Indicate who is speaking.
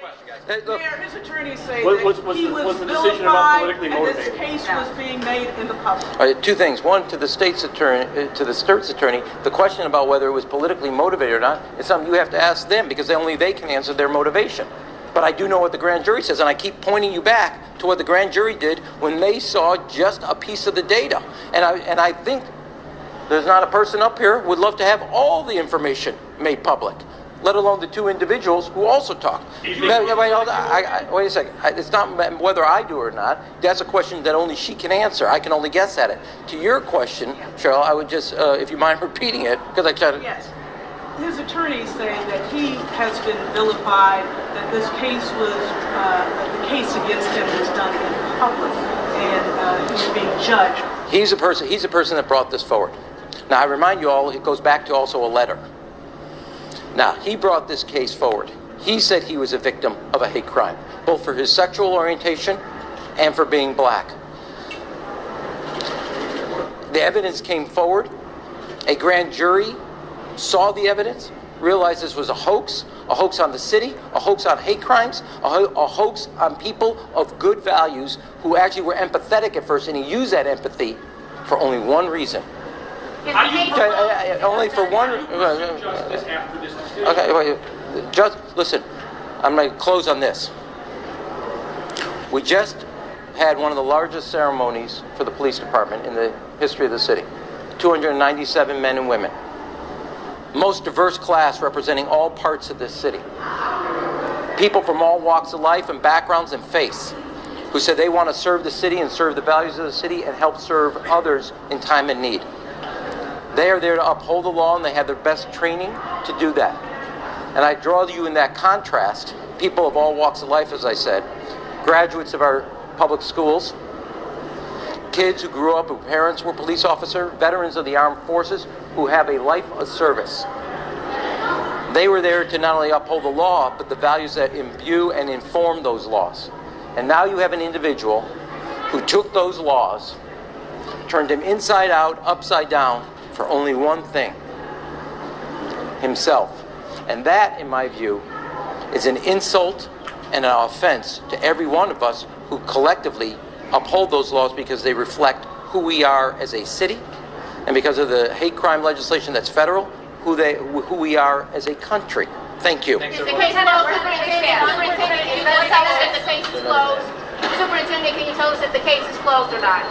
Speaker 1: question, guys.
Speaker 2: Hey, look,
Speaker 3: Mayor, his attorneys say
Speaker 4: Was
Speaker 3: that he was
Speaker 4: the decision about
Speaker 3: vilified
Speaker 4: politically
Speaker 3: and this
Speaker 4: motivated?
Speaker 3: case was being made in the public.
Speaker 2: all right, two things. One, to the state's attorney, to the state's attorney, the question about whether it was politically motivated or not is something you have to ask them, because only they can answer their motivation. But I do know what the grand jury says, and I keep pointing you back to what the grand jury did when they saw just a piece of the data. And I think there's not a person up here who would love to have all the information made public, let alone the two individuals who also talked. Wait a second. It's not whether I do or not. That's a question that only she can answer. I can only guess at it. To your question, Cheryl, I would just, if you mind repeating it, because I tried to...
Speaker 3: Yes. His attorneys say that he has been vilified, that this case was, that the case against him was done in public, and he's being judged.
Speaker 2: He's a person that brought this forward. Now, I remind you all, it goes back to also a letter. Now, he brought this case forward. He said he was a victim of a hate crime, both for his sexual orientation and for being black. The evidence came forward. A grand jury saw the evidence, realized this was a hoax on the city, a hoax on hate crimes, a hoax on people of good values who actually were empathetic at first, and he used that empathy for only one reason. Only for one. Okay, wait. Just listen. I'm going to close on this. We just had one of the largest ceremonies for the police department in the history of the city. 297 men and women. Most diverse class representing all parts of this city. People from all walks of life and backgrounds and faiths who said they want to serve the city and serve the values of the city and help serve others in time and need. They are there to uphold the law, and they have their best training to do that. And I draw you in that contrast, people of all walks of life, as I said, graduates of our public schools, kids who grew up, whose parents were police officers, veterans of the armed forces who have a life of service. They were there to not only uphold the law, but the values that imbue and inform those laws. And now you have an individual who took those laws, turned them inside out, upside down, for only one thing: himself. And that, in my view, is an insult and an offense to every one of us who collectively uphold those laws, because they reflect who we are as a city, and because of the hate crime legislation that's federal, who we are as a country. Thank you.
Speaker 5: Is the case closed, Superintendent? Can you tell us if the case is closed? Superintendent, can you tell us if the case is closed or not?